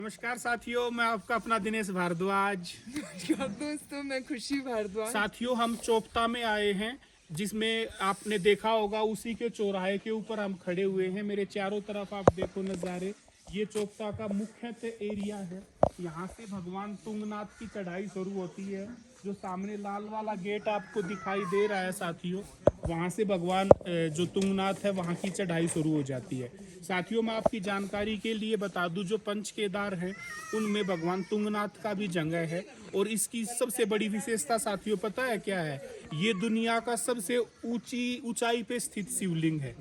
नमस्कार साथियों, मैं आपका अपना दिनेश भारद्वाज। दोस्तों, मैं खुशी भारद्वाज। साथियों, हम चोपता में आए हैं, जिसमें आपने देखा होगा उसी के चौराहे के ऊपर हम खड़े हुए हैं। मेरे चारों तरफ आप देखो नज़ारे। ये चोपता का मुख्यतः एरिया है। यहाँ से भगवान तुंगनाथ की चढ़ाई शुरू होती है। जो सामने लाल वाला गेट आपको दिखाई दे रहा है साथियों, वहाँ से भगवान जो तुंगनाथ है वहाँ की चढ़ाई शुरू हो जाती है। साथियों, मैं आपकी जानकारी के लिए बता दूं, जो पंच केदार हैं उनमें भगवान तुंगनाथ का भी जगह है। और इसकी सबसे बड़ी विशेषता साथियों पता है क्या है? ये दुनिया का सबसे ऊंचाई पे स्थित शिवलिंग है।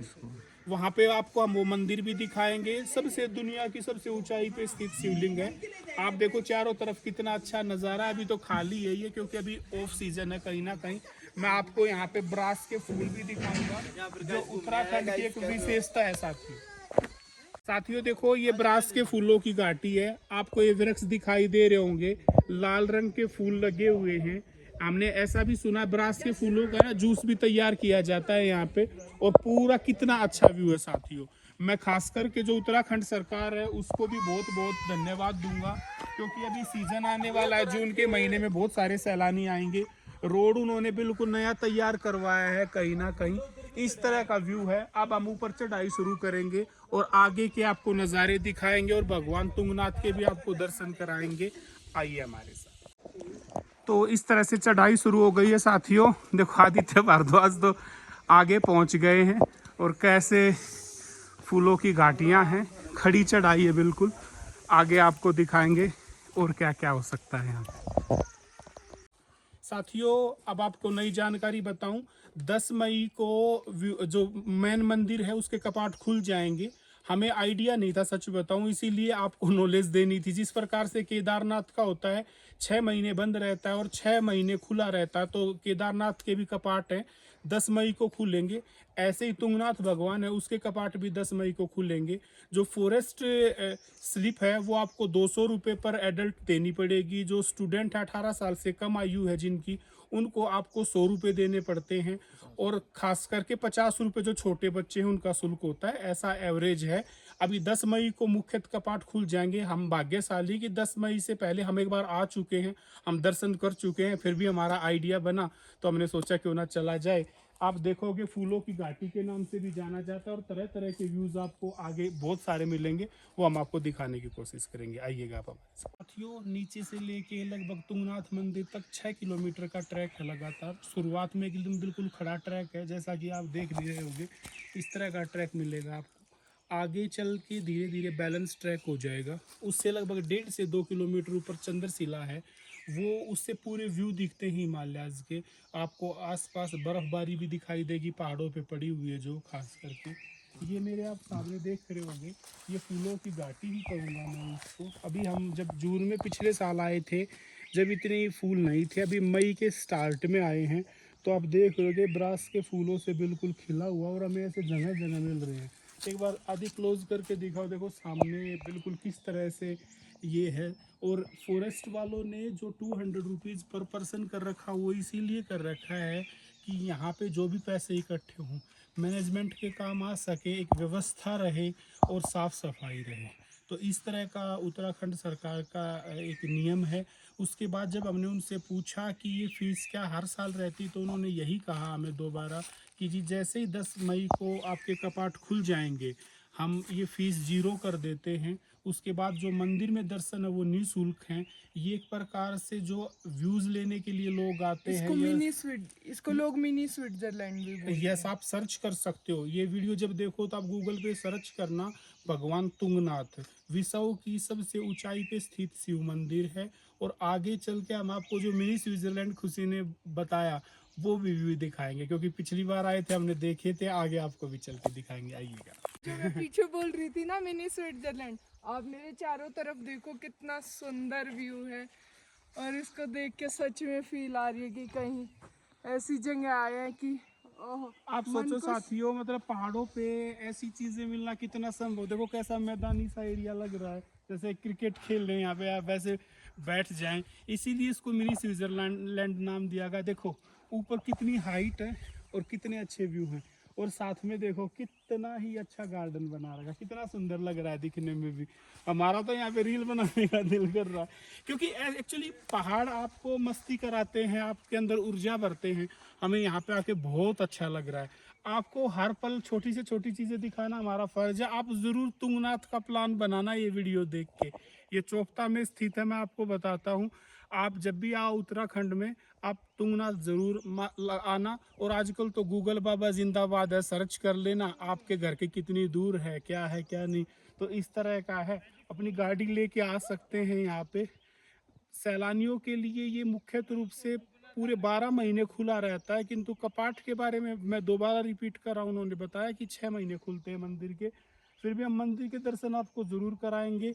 वहाँ पे आपको हम वो मंदिर भी दिखाएंगे। सबसे दुनिया की सबसे ऊंचाई पे स्थित शिवलिंग है। आप देखो चारों तरफ कितना अच्छा नज़ारा है। अभी तो खाली है ये, क्योंकि अभी ऑफ सीजन है कहीं ना कहीं। मैं आपको यहाँ पे ब्रास के फूल भी दिखाऊंगा, जो उत्तराखंड की एक विशेषता है साथियों देखो, ये ब्रास के फूलों की घाटी है। आपको ये वृक्ष दिखाई दे रहे होंगे, लाल रंग के फूल लगे हुए हैं। हमने ऐसा भी सुना ब्रास के फूलों का ना जूस भी तैयार किया जाता है यहाँ पे। और पूरा कितना अच्छा व्यू है साथियों। मैं खास करके जो उत्तराखंड सरकार है उसको भी बहुत बहुत धन्यवाद दूंगा, क्योंकि अभी सीजन आने वाला है। जून के महीने में बहुत सारे सैलानी आएंगे। रोड उन्होंने बिल्कुल नया तैयार करवाया है कहीं ना कहीं। इस तरह का व्यू है। अब हम ऊपर चढ़ाई शुरू करेंगे और आगे के आपको नज़ारे दिखाएंगे और भगवान तुंगनाथ के भी आपको दर्शन कराएंगे। आइए हमारे साथ। तो इस तरह से चढ़ाई शुरू हो गई है साथियों। देखो आदित्य भारद्वाज तो आगे पहुंच गए हैं। और कैसे फूलों की घाटियां हैं, खड़ी चढ़ाई है बिल्कुल। आगे आपको दिखाएंगे और क्या क्या हो सकता है यहाँ। साथियों, अब आपको नई जानकारी बताऊं। 10 मई को जो मेन मंदिर है उसके कपाट खुल जाएंगे। हमें आइडिया नहीं था सच बताऊं, इसीलिए आपको नॉलेज देनी थी। जिस प्रकार से केदारनाथ का होता है, 6 महीने बंद रहता है और 6 महीने खुला रहता है, तो केदारनाथ के भी कपाट हैं 10 मई को खुलेंगे। ऐसे ही तुंगनाथ भगवान है, उसके कपाट भी 10 मई को खुलेंगे। जो फॉरेस्ट स्लिप है वो आपको 200 रुपये पर एडल्ट देनी पड़ेगी। जो स्टूडेंट है 18 साल से कम आयु है जिनकी, उनको आपको 100 रुपये देने पड़ते हैं। और खास करके 50 रुपये जो छोटे बच्चे हैं उनका शुल्क होता है। ऐसा एवरेज है। अभी 10 मई को मुख्य कपाट खुल जाएंगे। हम भाग्यशाली कि 10 मई से पहले हम एक बार आ चुके हैं, हम दर्शन कर चुके हैं। फिर भी हमारा आइडिया बना तो हमने सोचा क्यों ना चला जाए। आप देखोगे फूलों की घाटी के नाम से भी जाना जाता है। और तरह तरह के व्यूज आपको आगे बहुत सारे मिलेंगे, वो हम आपको दिखाने की कोशिश करेंगे। आइएगा आप हमारे साथ। साथियों, नीचे से लेके लगभग तुंगनाथ मंदिर तक 6 किलोमीटर का ट्रैक है लगातार। शुरुआत में एकदम बिल्कुल खड़ा ट्रैक है, जैसा कि आप देख भी रहे होंगे। इस तरह का ट्रैक मिलेगा आपको। आगे चल के धीरे धीरे बैलेंस ट्रैक हो जाएगा। उससे लगभग 1.5 से 2 किलोमीटर ऊपर चंद्रशिला है। वो उससे पूरे व्यू दिखते हैं हिमालयाज के। आपको आसपास बर्फबारी भी दिखाई देगी, पहाड़ों पे पड़ी हुई है जो खास करके। ये मेरे आप सामने देख रहे होंगे, ये फूलों की घाटी ही कहूँगा मैं इसको। अभी हम जब जून में पिछले साल आए थे, जब इतने फूल नहीं थे, अभी मई के स्टार्ट में आए हैं, तो आप देख रहे हो ब्रास के फूलों से बिल्कुल खिला हुआ। और हमें ऐसे जगह जगह मिल रहे हैं। एक बार आदि क्लोज करके दिखाओ। देखो सामने बिल्कुल किस तरह से ये है। और फॉरेस्ट वालों ने जो 200 रुपीज़ पर पर्सन कर रखा, वो इसीलिए कर रखा है कि यहाँ पे जो भी पैसे इकट्ठे हों, मैनेजमेंट के काम आ सके, एक व्यवस्था रहे और साफ सफाई रहे। तो इस तरह का उत्तराखंड सरकार का एक नियम है। उसके बाद जब हमने उनसे पूछा कि ये फीस क्या हर साल रहती, तो उन्होंने यही कहा हमें दोबारा कि जी जैसे ही 10 मई को आपके कपाट खुल जाएंगे, हम ये फीस 0 कर देते हैं। उसके बाद जो मंदिर में दर्शन है वो निःशुल्क हैं। ये एक प्रकार से जो व्यूज़ लेने के लिए लोग आते हैं। इसको लोग मिनी स्विट्जरलैंड भी बोलते हैं। यस, आप सर्च कर सकते हो। ये वीडियो जब देखो तो आप गूगल पे सर्च करना, भगवान तुंगनाथ विश्व की सबसे ऊंचाई पे स्थित शिव मंदिर है। और आगे चल के हम आपको जो मिनी स्विट्जरलैंड खुशी ने बताया वो भी व्यू दिखाएंगे, क्योंकि पिछली बार आए थे हमने देखे थे। आगे आपको भी चल के दिखाएंगे। आइएगा। जो मैं पीछे बोल रही थी ना, मिनी स्विट्जरलैंड, आप मेरे चारों तरफ देखो कितना सुंदर व्यू है। और इसको देख के सच में फील आ रही है कि कहीं ऐसी जगह आया है कि आप सोचो साथियों, मतलब पहाड़ों पे ऐसी चीजें मिलना कितना संभव। देखो कैसा मैदानी सा एरिया लग रहा है, जैसे क्रिकेट खेल रहे हैं यहाँ पे, आप वैसे बैठ जाएं। इसीलिए इसको मिनी स्विट्जरलैंड नाम दिया गया। देखो ऊपर कितनी हाइट है और कितने अच्छे व्यू हैं। और साथ में देखो कितना ही अच्छा गार्डन बना रखा, कितना सुंदर लग रहा है दिखने में भी। हमारा तो यहाँ पे रील बनाने का दिल कर रहा है, क्योंकि एक्चुअली पहाड़ आपको मस्ती कराते हैं, आपके अंदर ऊर्जा भरते हैं। हमें यहाँ पे आके बहुत अच्छा लग रहा है। आपको हर पल छोटी से छोटी चीजें दिखाना हमारा फर्ज है। आप जरूर तुंगनाथ का प्लान बनाना ये वीडियो देख के। ये चोपता में स्थित है, मैं आपको बताता हूँ। आप जब भी आओ उत्तराखंड में, आप तुंगनाथ जरूर आना। और आजकल तो गूगल बाबा जिंदाबाद है, सर्च कर लेना आपके घर के कितनी दूर है, क्या है क्या नहीं। तो इस तरह का है, अपनी गाड़ी लेके आ सकते हैं यहाँ पे। सैलानियों के लिए ये मुख्य रूप से पूरे 12 महीने खुला रहता है, किंतु कपाट के बारे में मैं दोबारा रिपीट कर रहा हूँ। उन्होंने बताया कि 6 महीने खुलते हैं मंदिर के। फिर भी हम मंदिर के दर्शन आपको जरूर कराएंगे।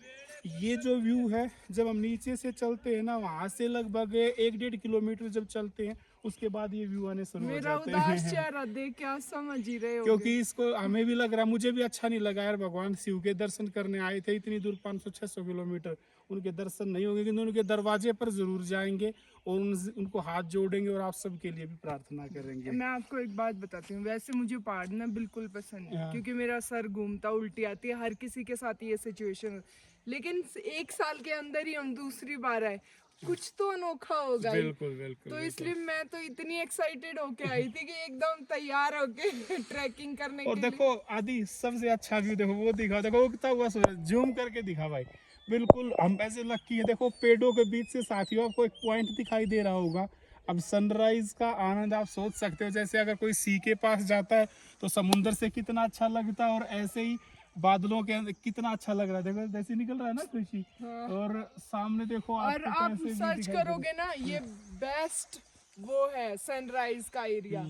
ये जो व्यू है, जब हम नीचे से चलते हैं ना, वहाँ से लगभग 1-1.5 किलोमीटर जब चलते हैं, उसके बाद ये व्यू आने शुरू हो मेरा जाते उदास हैं। चेहरा देख के आप समझ ही रहे हो। क्योंकि इसको हमें भी लग रहा, मुझे भी अच्छा नहीं लगा यार। भगवान शिव के दर्शन करने आए थे इतनी दूर, 500-600 किलोमीटर, उनके दर्शन नहीं होंगे, किंतु उनके दरवाजे पर जरूर जाएंगे और उनको हाथ जोड़ेंगे और आप सबके लिए भी प्रार्थना करेंगे। मैं आपको एक बात बताती हूँ, वैसे मुझे पहाड़ ना बिल्कुल पसंद है, हाँ। क्योंकि मेरा सर घूमता, उल्टी आती है, हर किसी के साथ ये सिचुएशन। लेकिन 1 साल के अंदर ही हम दूसरी बार आए, कुछ तो अनोखा होगा ही। बिल्कुल बिल्कुल। तो इसलिए मैं तो इतनी एक्साइटेड होके आई थी कि एकदम तैयार होके ट्रैकिंग करने और के लिए। देखो आदि, सबसे अच्छा व्यू देखो, वो दिखा, देखो उगता हुआ सूरज, जूम करके दिखा भाई। बिल्कुल हम ऐसे लकी है। देखो पेड़ों के बीच से साथियों आपको एक पॉइंट दिखाई दे रहा होगा। अब सनराइज का आनंद आप सोच सकते हो, जैसे अगर कोई सी के पास जाता है तो समुंदर से कितना अच्छा लगता है, और ऐसे ही बादलों के अंदर कितना अच्छा लग रहा है। देखो जैसे निकल रहा है ना खुशी। हाँ। और सामने देखो और आपको आप कैसे भी सर्च दिखाई दे रहा है। करोगे ना, ये बेस्ट वो है सनराइज का एरिया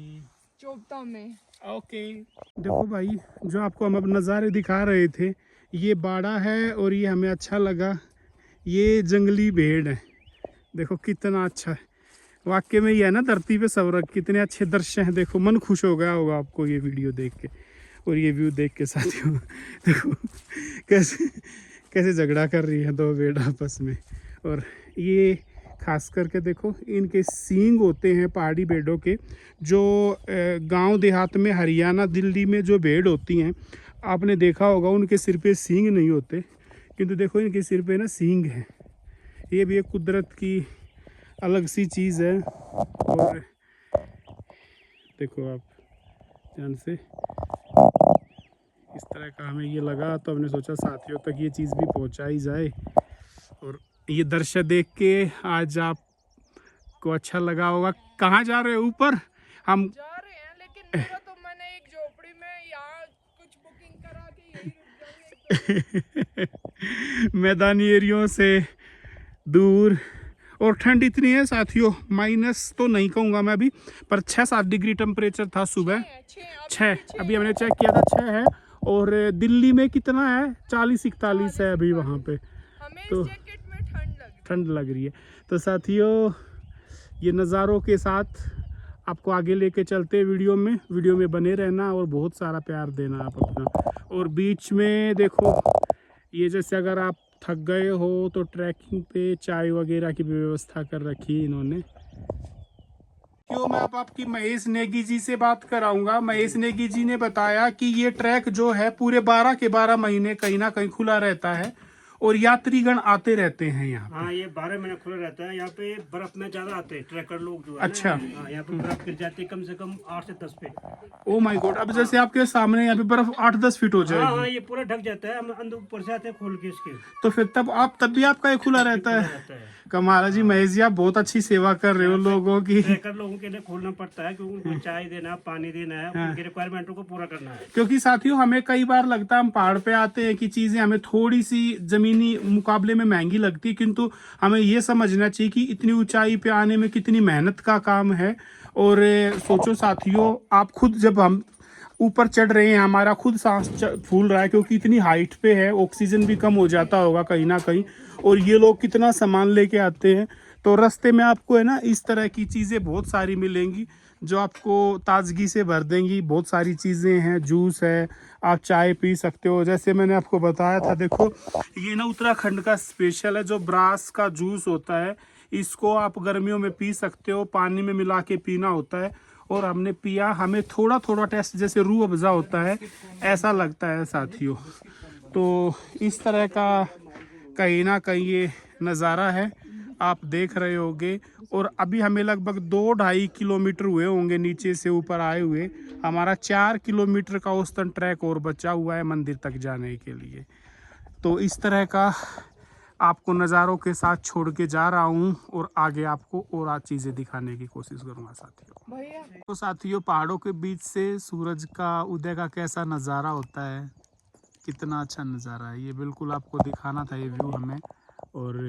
चोपता में। ओके देखो भाई, जो आपको हम अब नज़ारे दिखा रहे थे, ये बाड़ा है और ये हमें अच्छा लगा। ये जंगली भेड़ है, देखो कितना अच्छा है। वाकई में ये है ना धरती पे स्वर्ग, कितने अच्छे दृश्य हैं। देखो मन खुश हो गया होगा आपको ये वीडियो देख के और ये व्यू देख के साथियों। देखो कैसे कैसे झगड़ा कर रही है दो भेड़ आपस में। और ये खास करके देखो, इनके सींग होते हैं पहाड़ी भेड़ों के। जो गांव देहात में, हरियाणा दिल्ली में जो भेड़ होती हैं, आपने देखा होगा उनके सिर पे सींग नहीं होते, किंतु देखो इनके सिर पे ना सींग है। ये भी एक कुदरत की अलग सी चीज़ है। और देखो आप ध्यान से, इस तरह का हमें ये लगा, तो हमने सोचा साथियों तक ये चीज़ भी पहुंचाई जाए। और ये दृश्य देख के आज आपको अच्छा लगा होगा। कहाँ जा रहे हो? ऊपर हम जा रहे हैं, लेकिन मेरा तो मन है एक झोपड़ी में यहाँ कुछ बुकिंग करा के यही रुक जाऊंगे। मैदानी एरियो से दूर। और ठंड इतनी है साथियों, माइनस तो नहीं कहूँगा मैं अभी, पर 6-7 डिग्री टेम्परेचर था सुबह। 6 अभी हमने चेक किया था, 6 है। और दिल्ली में कितना है? 40-41 है अभी वहाँ पे। हमें तो इस जैकेट में ठंड लग रही है। तो साथियों, ये नज़ारों के साथ आपको आगे लेके चलते वीडियो में बने रहना और बहुत सारा प्यार देना आप अपना। और बीच में देखो, ये जैसे अगर आप थक गए हो तो ट्रैकिंग पे चाय वगैरह की व्यवस्था कर रखी है इन्होंने। क्यों मैं अब आपकी महेश नेगी जी से बात कराऊंगा। महेश नेगी जी ने बताया कि ये ट्रैक जो है पूरे 12 के 12 महीने कहीं ना कहीं खुला रहता है और यात्रीगण आते रहते हैं यहाँ। हाँ, ये 12 महीने खुला रहता है। यहाँ पे बर्फ में ज्यादा आते हैं ट्रैकर लोग जो है ना। अच्छा। हाँ, यहाँ पे बर्फ गिर जाती है कम से कम 8 से 10 फीट। ओ माय गॉड, अब जैसे आपके सामने यहाँ पे बर्फ 8-10 फीट हो हाँ जाएगी। हाँ, ये पूरा ढक जाता है, हम अंदर ऊपर से आते हैं खोल के इसके। तो फिर तब भी आपका ये खुला रहता है। रहता है। कमाल जी, महेश जी आप बहुत अच्छी सेवा कर रहे हो लोगों की। ट्रैकर लोगों के लिए खोलना पड़ता है, क्योंकि उनको चाय देना, पानी देना है, उनकी रिक्वायरमेंटों को पूरा करना है। क्योंकि साथियों, हमें कई बार लगता है हम पहाड़ पे आते हैं कि चीजें हमें थोड़ी सी जमीनी मुकाबले में महंगी लगती है, किंतु हमें ये समझना चाहिए कि इतनी ऊंचाई पे आने में कितनी मेहनत का काम है। और सोचो साथियों, आप खुद जब हम ऊपर चढ़ रहे हैं, हमारा खुद सांस फूल रहा है, क्योंकि इतनी हाइट पे है, ऑक्सीजन भी कम हो जाता होगा कहीं ना कहीं। और ये लोग कितना सामान लेके आते हैं। तो रास्ते में आपको है ना इस तरह की चीज़ें बहुत सारी मिलेंगी जो आपको ताजगी से भर देंगी। बहुत सारी चीज़ें हैं, जूस है, आप चाय पी सकते हो। जैसे मैंने आपको बताया था, देखो ये ना उत्तराखंड का स्पेशल है जो ब्रास का जूस होता है। इसको आप गर्मियों में पी सकते हो, पानी में मिला के पीना होता है। और हमने पिया। हमें थोड़ा थोड़ा टेस्ट जैसे रूह अफ़ज़ा होता है ऐसा लगता है साथियों। तो इस तरह का कहीं ना कहीं ये नज़ारा है, आप देख रहे होंगे। और अभी हमें लगभग 2-2.5 किलोमीटर हुए होंगे नीचे से ऊपर आए हुए। हमारा 4 किलोमीटर का औसतन ट्रैक और बचा हुआ है मंदिर तक जाने के लिए। तो इस तरह का आपको नज़ारों के साथ छोड़ के जा रहा हूँ और आगे आपको और चीज़ें दिखाने की कोशिश करूँगा साथियों। भैया तो साथियों, पहाड़ों के बीच से सूरज का उदय का कैसा नज़ारा होता है, कितना अच्छा नज़ारा है। ये बिल्कुल आपको दिखाना था ये व्यू हमें, और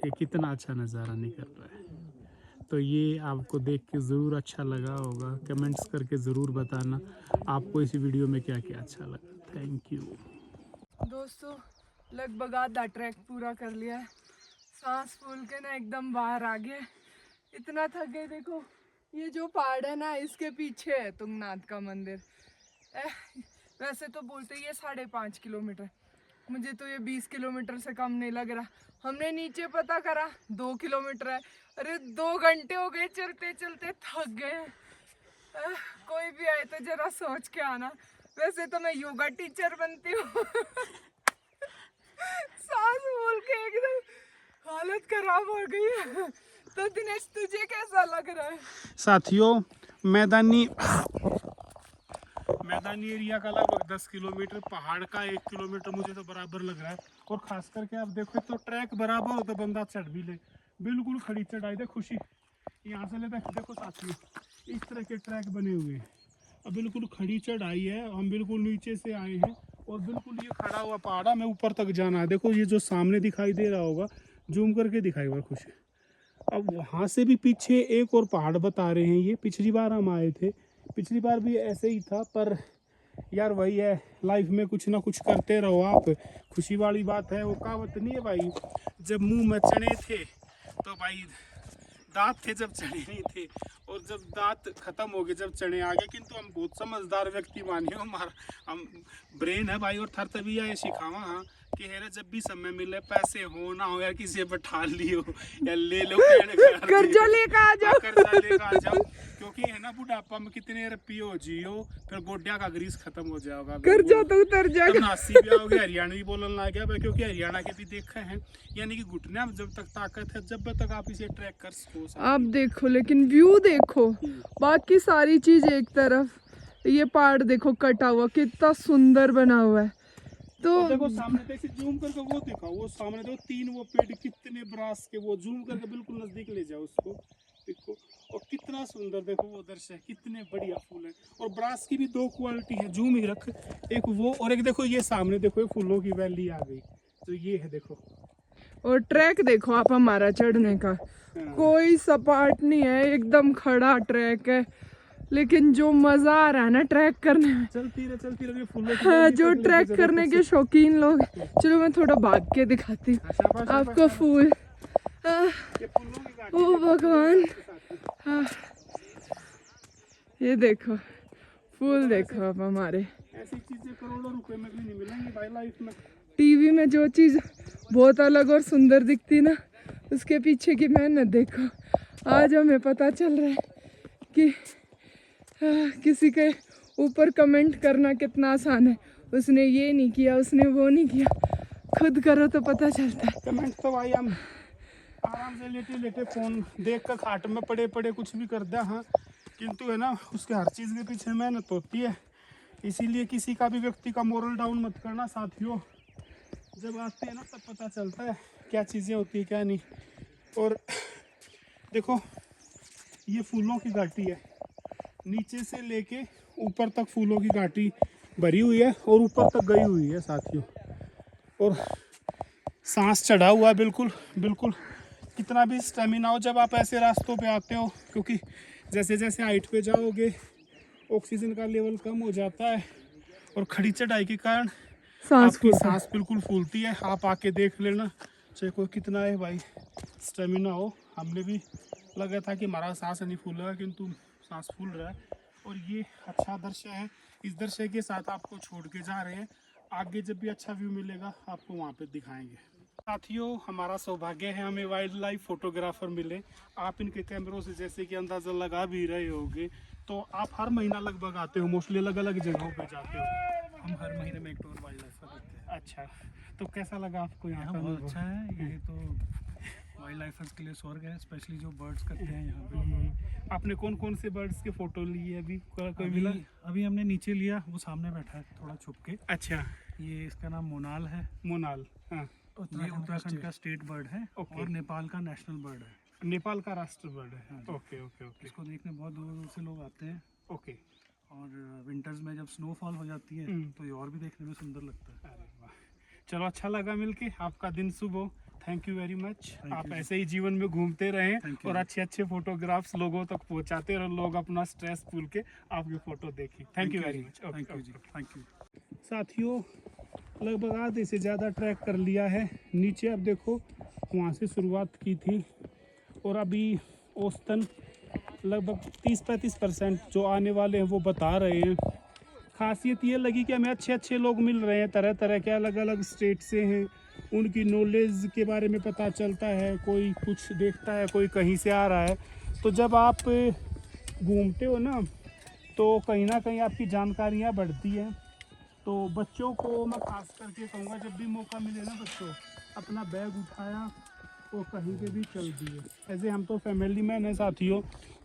ये कितना अच्छा नज़ारा निकल रहा है। तो ये आपको देख के ज़रूर अच्छा लगा होगा। कमेंट्स करके ज़रूर बताना आपको इस वीडियो में क्या क्या अच्छा लगा। थैंक यू दोस्तों, लगभग आधा ट्रैक पूरा कर लिया है। सांस फूल के ना एकदम बाहर आ गए, इतना थक गए। देखो ये जो पहाड़ है ना, इसके पीछे है तुंगनाथ का मंदिर। वैसे तो बोलते ये 5.5 किलोमीटर, मुझे तो ये 20 किलोमीटर से कम नहीं लग रहा। हमने नीचे पता करा 2 किलोमीटर है। अरे 2 घंटे हो गए चलते चलते, थक गए। कोई भी आए तो जरा सोच के आना। वैसे तो मैं योगा टीचर बनती हूँ। सांस फूल के एकदम हालत खराब हो गई है। तो दिनेश, तुझे कैसा लग रहा है? साथियों, मैदानी एरिया का लगभग 10 किलोमीटर, पहाड़ का 1 किलोमीटर मुझे तो बराबर लग रहा है। और खास करके आप देखो तो ट्रैक बराबर हो तो बंदा चढ़ भी ले। बिल्कुल खड़ी चढ़ाई दे खुशी यहाँ से ले। देखो साथियों, इस तरह के ट्रैक बने हुए हैं। अब बिल्कुल खड़ी चढ़ाई है, हम बिल्कुल नीचे से आए हैं और बिल्कुल ये खड़ा हुआ पहाड़ हमें ऊपर तक जाना है। देखो ये जो सामने दिखाई दे रहा होगा, जूम करके दिखाई हुआ खुशी। अब वहाँ से भी पीछे एक और पहाड़ बता रहे हैं। ये पिछली बार हम आए थे, पिछली बार भी ऐसे ही था। पर यार वही है, लाइफ में कुछ ना कुछ करते रहो आप। खुशी वाली बात है, वो कहावत नहीं है भाई, जब मुंह में चने थे तो भाई दांत थे, जब चने नहीं थे। और जब दांत खत्म हो गए, जब चने आ गए। किंतु हम बहुत समझदार व्यक्ति माने, हमारा हम ब्रेन है भाई। और थर तभी ये सिखावा हाँ कि है ना, जब भी समय मिले, पैसे हो ना हो यार, किसी पर ठाल लियो या ले लो, कर्जा लेकर आ जाओ। कर्जा लेकर आ जाओ। क्योंकि है ना, बुढ़ापा में कितने रुपये हो जियो, फिर गोड्या का ग्रीस खत्म हो जाएगा। कर्जा तो उतर जाएगा। तब 80 भी आओगे हरियाणवी बोलने लग गया भाई, क्योंकि हरियाणा के भी देखा है। यानी कि घुटने में जब तक ताकत है, जब तक आप इसे ट्रैक कर सको। आप देखो, लेकिन व्यू देखो, बाकी सारी चीज एक तरफ, ये पहाड़ देखो कटा हुआ, कितना सुंदर बना हुआ है। तो देखो सामने देखिए, जूम करके वो देखा, वो सामने देखो 3 वो पेड़ कितने ब्रास के, वो जूम करके बिल्कुल नजदीक ले जाओ उसको, देखो। और कितना सुंदर देखो वो दृश्य है, कितने बढ़िया फूल है। और ब्रास की भी 2 क्वालिटी है, जूम ही रख, एक वो और एक देखो ये सामने देखो, ये फूलों की वैली आ गई। तो ये है देखो, और ट्रैक देखो आप हमारा चढ़ने का, कोई सपाट नहीं है, एकदम खड़ा ट्रैक है। लेकिन जो मजा आ रहा है ना ट्रैक करने में, चलती रहे फूलों की हाँ, वैली जो तक ट्रैक लेके करने जाओ। के शौकीन लोग, चलो मैं थोड़ा भाग के दिखाती हूँ शाबाश, आपको फूल। ये फूलों की घाटी ओ भगवान, हाँ, ये देखो फूल देखो अब हमारे। ऐसी चीजें करोड़ों रुपए में भी नहीं मिलेंगी भाई लाइफ में। टीवी में जो चीज़ बहुत अलग और सुंदर दिखती ना, उसके पीछे की मेहनत देखो। आज हमें पता चल रहा है कि किसी के ऊपर कमेंट करना कितना आसान है। उसने ये नहीं किया, उसने वो नहीं किया, खुद करो तो पता चलता है। कमेंट तो भाई हम आराम से लेटे लेटे फोन देख कर खाट में पड़े पड़े कुछ भी कर दे, हाँ। किंतु है ना, उसके हर चीज़ के पीछे मेहनत होती है। इसीलिए किसी का भी व्यक्ति का मोरल डाउन मत करना साथियों। जब आते हैं ना तब पता चलता है क्या चीज़ें होती है क्या नहीं। और देखो ये फूलों की घाटी है, नीचे से लेके ऊपर तक फूलों की घाटी भरी हुई है और ऊपर तक गई हुई है साथियों। और सांस चढ़ा हुआ है बिल्कुल बिल्कुल। कितना भी स्टेमिना हो जब आप ऐसे रास्तों पे आते हो, क्योंकि जैसे जैसे हाइट पे जाओगे ऑक्सीजन का लेवल कम हो जाता है और खड़ी चढ़ाई के कारण आपकी सांस बिल्कुल फूलती है। आप आके देख लेना, चाहे कोई कितना है भाई स्टेमिना हो। हमने भी लगा था कि हमारा सांस नहीं फूलेगा, किंतु सांस फूल रहा है। और ये अच्छा दृश्य है, इस दृश्य के साथ आपको छोड़ के जा रहे हैं। आगे जब भी अच्छा व्यू मिलेगा आपको वहाँ पे दिखाएंगे। साथियों, हमारा सौभाग्य है हमें वाइल्ड लाइफ फोटोग्राफर मिले। आप इनके कैमरों से जैसे कि अंदाजा लगा भी रहे होंगे, तो आप हर महीना लगभग आते हो, मोस्टली अलग अलग जगहों पे जाते हो। हम हर महीने में एक टूर वाइल्ड लाइफ का करते हैं। अच्छा, तो कैसा लगा आपको यहाँ यहाँ का बहुत अनुभव? अच्छा है। ये तो वाइल्ड लाइफर्स के लिए स्वर्ग है, स्पेशली जो बर्ड्स करते हैं यहाँ पे। आपने कौन कौन से बर्ड्स के फोटो लिए अभी? कोई मिला? अभी हमने नीचे लिया, वो सामने बैठा है थोड़ा छुप के। अच्छा, ये इसका नाम मोनाल है। मोनाल, हाँ। ये उत्तराखंड का स्टेट बर्ड है ओके। और नेपाल का नेशनल बर्ड है। नेपाल का राष्ट्र बर्ड है। हाँ जी। ओके ओके ओके इसको देखने बहुत दूर दूर से लोग आते हैं। ओके। और विंटर्स में जब स्नोफॉल हो जाती है तो ये और भी देखने में सुंदर लगता है। अरे वाह, चलो अच्छा लगा मिलके। आपका दिन शुभ हो। Thank you very much. आप you. ऐसे ही जीवन में घूमते रहें Thank you. और अच्छे अच्छे फोटोग्राफ्स लोगों तक पहुंचाते रहो, लोग अपना स्ट्रेस भूल के आपकी फोटो देखें। Thank you very much. Thank you जी, थैंक यू। साथियों, लगभग आधे से ज़्यादा ट्रैक कर लिया है। नीचे अब देखो, वहाँ से शुरुआत की थी और अभी औसतन लगभग 30-35% जो आने वाले हैं वो बता रहे हैं। खासियत ये लगी कि हमें अच्छे अच्छे लोग मिल रहे हैं, तरह तरह के अलग अलग स्टेट से हैं। उनकी नॉलेज के बारे में पता चलता है, कोई कुछ देखता है, कोई कहीं से आ रहा है। तो जब आप घूमते हो ना, तो कहीं ना कहीं आपकी जानकारियाँ बढ़ती हैं। तो बच्चों को मैं खास करके कहूँगा, जब भी मौका मिले ना बच्चों, अपना बैग उठाया और कहीं पे भी चल दिए। ऐसे हम तो फैमिली मैन हैं साथियों,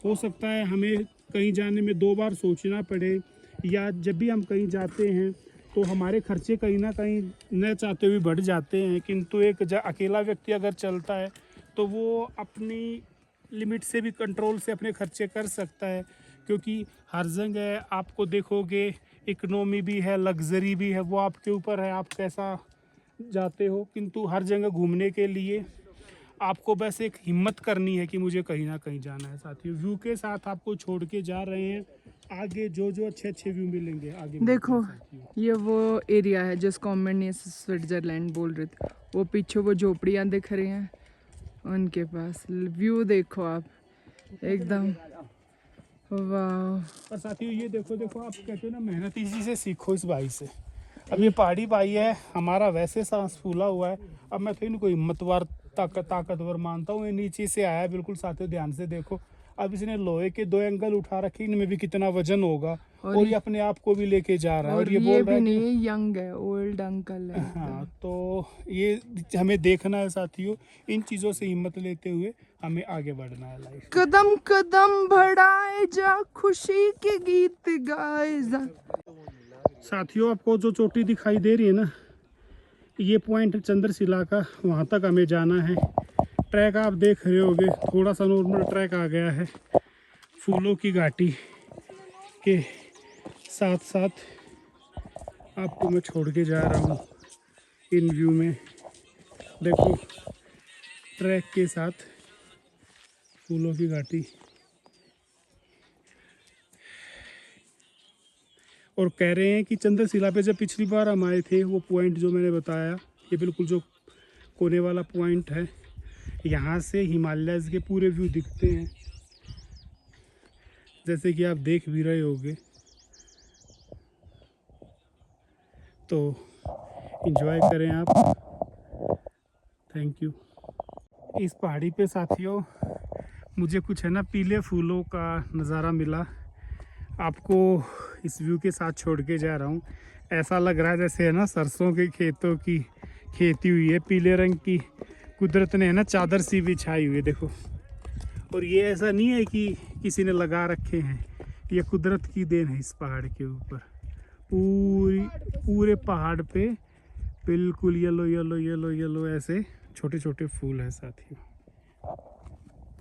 हो सकता है हमें कहीं जाने में 2 बार सोचना पड़े, या जब भी हम कहीं जाते हैं तो हमारे खर्चे कहीं ना कहीं न चाहते हुए बढ़ जाते हैं। किंतु एक अकेला व्यक्ति अगर चलता है तो वो अपनी लिमिट से भी, कंट्रोल से अपने खर्चे कर सकता है। क्योंकि हर जगह आपको देखोगे इकोनॉमी भी है, लग्जरी भी है, वो आपके ऊपर है आप कैसा जाते हो। किंतु हर जगह घूमने के लिए आपको बस एक हिम्मत करनी है कि मुझे कहीं ना कहीं जाना है। साथियों, व्यू के साथ आपको छोड़ के जा रहे हैं। आगे जो जो अच्छे अच्छे व्यू मिलेंगे आगे देखो, मिलते हैं साथियों। ये वो एरिया है जिसको अमरनी स्विट्जरलैंड बोल रहे थे। वो पीछे वो झोपड़ियाँ दिख रही हैं, उनके पास व्यू देखो आप, एकदम वाह। और साथियों ये देखो देखो, आप कहते हो ना मेहनत इसी से सीखो, इस भाई से। अब ये पहाड़ी भाई है, हमारा वैसे सांस फूला हुआ है। अब मैं तो इनको हिम्मतवार ताकतवर मानता हूँ। ये नीचे से आया बिल्कुल। साथियों ध्यान से देखो, अब इसने लोहे के 2 एंगल उठा रखे, इनमें भी कितना वजन होगा, और ये अपने आप को भी लेके जा रहा है। और ये ये बोल रहा भी है नहीं, यंग है, ओल्ड अंकल है। हाँ, तो ये हमें देखना है साथियों। इन चीज़ों से हिम्मत लेते हुए हमें आगे बढ़ना है लाइफ। कदम कदम बढ़ाए जा, खुशी के गीत गाए जा। साथियों, आपको जो चोटी दिखाई दे रही है ना, ये पॉइंट चंद्रशिला का, वहाँ तक हमें जाना है। ट्रैक आप देख रहे होगे, थोड़ा सा नॉर्मल ट्रैक आ गया है। फूलों की घाटी के साथ साथ आपको मैं छोड़ के जा रहा हूँ इन व्यू में। देखो, ट्रैक के साथ फूलों की घाटी। और कह रहे हैं कि चंद्रशिला पे जब पिछली बार हम आए थे, वो पॉइंट जो मैंने बताया, ये बिल्कुल जो कोने वाला पॉइंट है, यहाँ से हिमालयस के पूरे व्यू दिखते हैं, जैसे कि आप देख भी रहे होगे। तो एंजॉय करें आप। Thank you. इस पहाड़ी पे साथियों मुझे कुछ है ना पीले फूलों का नज़ारा मिला। आपको इस व्यू के साथ छोड़ के जा रहा हूँ। ऐसा लग रहा है जैसे है ना सरसों के खेतों की खेती हुई है, पीले रंग की कुदरत ने है ना चादर सी बिछाई हुई है, देखो। और ये ऐसा नहीं है कि किसी ने लगा रखे हैं, ये कुदरत की देन है। इस पहाड़ के ऊपर पूरे पहाड़ पे बिल्कुल येलो येलो येलो येलो ऐसे छोटे छोटे फूल हैं साथियों।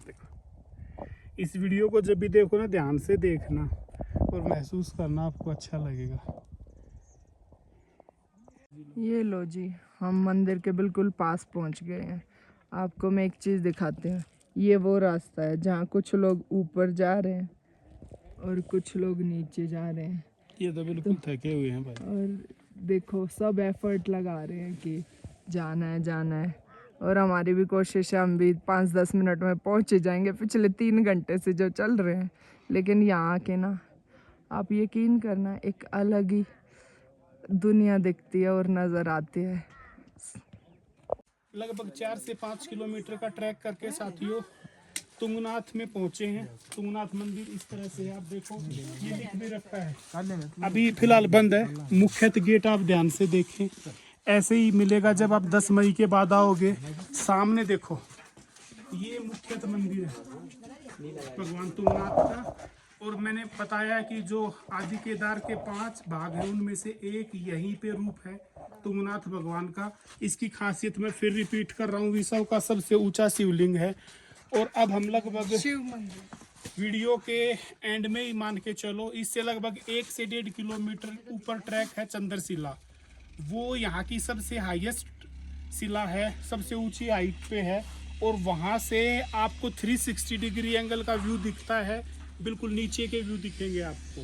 देखो, इस वीडियो को जब भी देखो ना, ध्यान से देखना और महसूस करना, आपको अच्छा लगेगा। ये लो जी, हम मंदिर के बिल्कुल पास पहुंच गए हैं। आपको मैं एक चीज़ दिखाती हूँ। ये वो रास्ता है जहाँ कुछ लोग ऊपर जा रहे हैं और कुछ लोग नीचे जा रहे हैं। ये तो बिल्कुल थके हुए हैं भाई। और देखो, सब एफर्ट लगा रहे हैं कि जाना है जाना है। और हमारी भी कोशिश है, हम भी 5-10 मिनट में पहुंच जाएंगे, पिछले 3 घंटे से जो चल रहे हैं। लेकिन यहाँ आके ना, आप यकीन करना, एक अलग ही दुनिया दिखती है और नज़र आती है। लगभग 4 से 5 किलोमीटर का ट्रैक करके साथियों तुंगनाथ में पहुंचे हैं। तुंगनाथ मंदिर इस तरह से है, आप देखो ये लिख भी रखा है, अभी फिलहाल बंद है। मुख्य गेट आप ध्यान से देखें, ऐसे ही मिलेगा जब आप 10 मई के बाद आओगे। सामने देखो ये मुख्य मंदिर है भगवान तुंगनाथ का। और मैंने बताया कि जो आदि केदार के 5 भाग हैं उनमें से एक यहीं पे रूप है तुंगनाथ भगवान का। इसकी खासियत मैं फिर रिपीट कर रहा हूँ, विश्व का सबसे ऊंचा शिवलिंग है। और अब हम लगभग शिव मंदिर वीडियो के एंड में ही मान के चलो, इससे लगभग 1 से 1.5 किलोमीटर ऊपर ट्रैक है चंद्रशिला। वो यहाँ की सबसे हाईएस्ट शिला है, सबसे ऊंची हाइट पे है। और वहाँ से आपको 360 डिग्री एंगल का व्यू दिखता है, बिल्कुल नीचे के व्यू दिखेंगे आपको।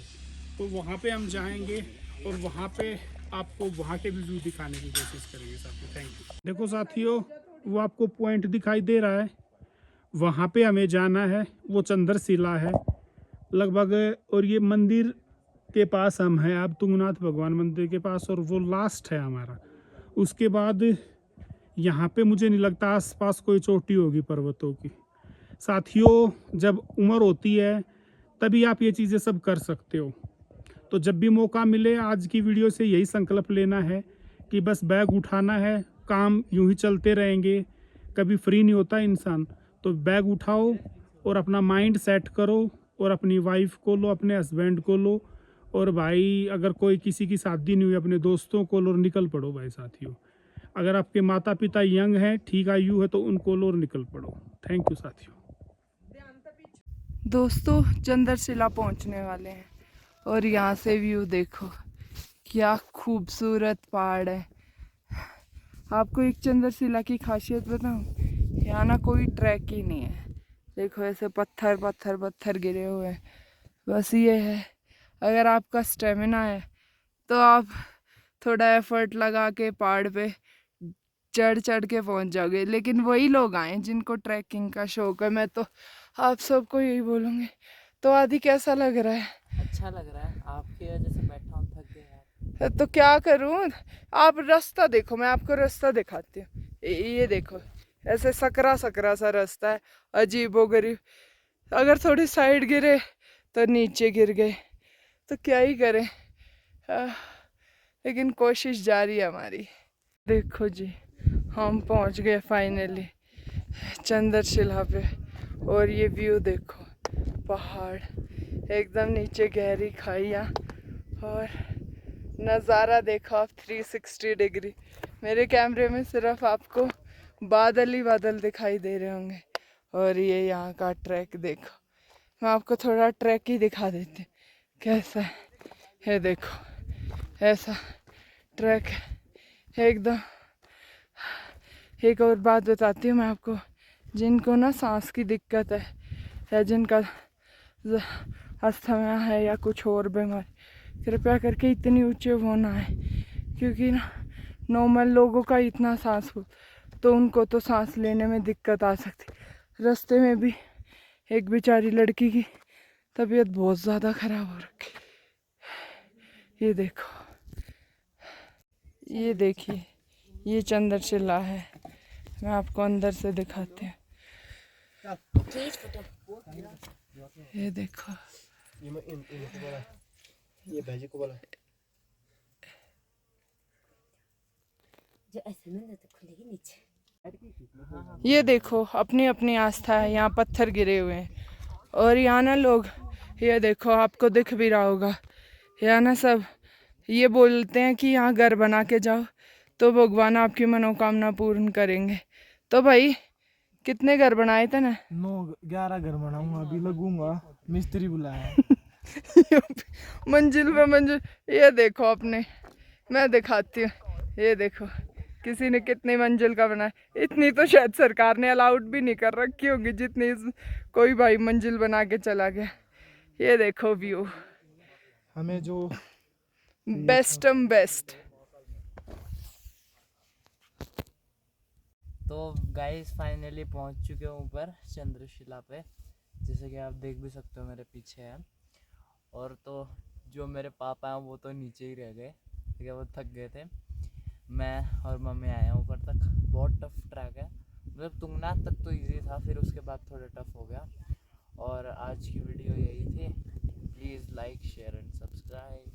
तो वहाँ पे हम जाएंगे और वहाँ पे आपको वहाँ के भी व्यू दिखाने की कोशिश करेंगे साथियों। Thank you. देखो साथियों वो आपको पॉइंट दिखाई दे रहा है, वहाँ पे हमें जाना है, वो चंद्रशिला है लगभग। और ये मंदिर के पास हम हैं, आप तुंगनाथ भगवान मंदिर के पास, और वो लास्ट है हमारा। उसके बाद यहाँ पे मुझे नहीं लगता आसपास कोई चोटी होगी पर्वतों की। साथियों जब उम्र होती है तभी आप ये चीज़ें सब कर सकते हो। तो जब भी मौका मिले, आज की वीडियो से यही संकल्प लेना है कि बस बैग उठाना है, काम यूं ही चलते रहेंगे, कभी फ्री नहीं होता इंसान। तो बैग उठाओ और अपना माइंड सेट करो और अपनी वाइफ को लो, अपने हस्बैंड को लो, और भाई अगर कोई किसी की शादी नहीं हुई अपने दोस्तों को लो और निकल पड़ो भाई साथियों। अगर आपके माता पिता यंग हैं, ठीक आयु है, तो उनको लो और निकल पड़ो। थैंक यू साथियों। दोस्तों चंद्रशिला पहुंचने वाले हैं और यहाँ से व्यू देखो, क्या खूबसूरत पहाड़ है। आपको एक चंद्रशिला की खासियत बताऊं, यहाँ ना कोई ट्रैक ही नहीं है। देखो ऐसे पत्थर पत्थर पत्थर गिरे हुए हैं। बस ये है, अगर आपका स्टेमिना है तो आप थोड़ा एफर्ट लगा के पहाड़ पे चढ़ चढ़ के पहुंच जाओगे। लेकिन वही लोग आए जिनको ट्रैकिंग का शौक है। मैं तो आप सबको यही बोलूँगी। तो आदि कैसा लग रहा है? अच्छा लग रहा है, आपकी वजह से बैठा हूँ, थक गया। तो क्या करूँ, आप रास्ता देखो, मैं आपको रास्ता दिखाती हूँ। ये देखो ऐसे सकरा सकरा सा रास्ता है, अजीबोगरीब। अगर थोड़ी साइड गिरे तो नीचे गिर गए, तो क्या ही करें। लेकिन कोशिश जारी है हमारी। देखो जी हम पहुंच गए फाइनली चंद्रशिला पे। और ये व्यू देखो, पहाड़ एकदम नीचे गहरी खाइयाँ, और नज़ारा देखो आप 360 डिग्री। मेरे कैमरे में सिर्फ आपको बादल ही बादल दिखाई दे रहे होंगे। और ये यहाँ का ट्रैक देखो, मैं आपको थोड़ा ट्रैक ही दिखा देती कैसा है। ये देखो ऐसा ट्रैक एकदम। एक और बात बताती हूँ मैं आपको, जिनको ना सांस की दिक्कत है या जिनका अस्थमा है या कुछ और बीमारी, कृपया करके इतनी ऊंचे वो ना है, क्योंकि ना नॉर्मल लोगों का इतना सांस हो तो उनको तो सांस लेने में दिक्कत आ सकती। रास्ते में भी एक बेचारी लड़की की तबीयत बहुत ज़्यादा ख़राब हो रखी। ये देखो, ये देखिए, ये चंद्रशिला है। मैं आपको अंदर से दिखाती हूँ। ये देखो, ये भाजी को बोला जो ऐसे में तो खुलेगी नीचे। ये देखो अपनी अपनी आस्था है। यहाँ पत्थर गिरे हुए हैं और यहाँ ना लोग, ये देखो आपको दिख भी रहा होगा, यहाँ ना सब ये बोलते हैं कि यहाँ घर बना के जाओ तो भगवान आपकी मनोकामना पूर्ण करेंगे। तो भाई कितने घर बनाए थे ना? 11 घर बनाऊंगा, अभी लगूंगा, मिस्त्री बुलाया। मंजिल पे मंजिल। ये देखो अपने, मैं दिखाती हूँ। ये देखो किसी ने कितनी मंजिल का बनाया। इतनी तो शायद सरकार ने अलाउड भी नहीं कर रखी होगी जितनी कोई भाई मंजिल बना के चला गया। ये देखो व्यू, हमें जो बेस्ट। तो गाइस फाइनली पहुंच चुके हैं ऊपर चंद्रशिला पे, जैसे कि आप देख भी सकते हो मेरे पीछे है। और तो जो मेरे पापा हैं वो तो नीचे ही रह गए, ठीक है, वो थक गए थे। मैं और मम्मी आए हैं ऊपर तक। बहुत टफ ट्रैक है, मतलब तुंगनाथ तक तो इजी था, फिर उसके बाद थोड़ा टफ हो गया। और आज की वीडियो यही थी। Please like share and subscribe.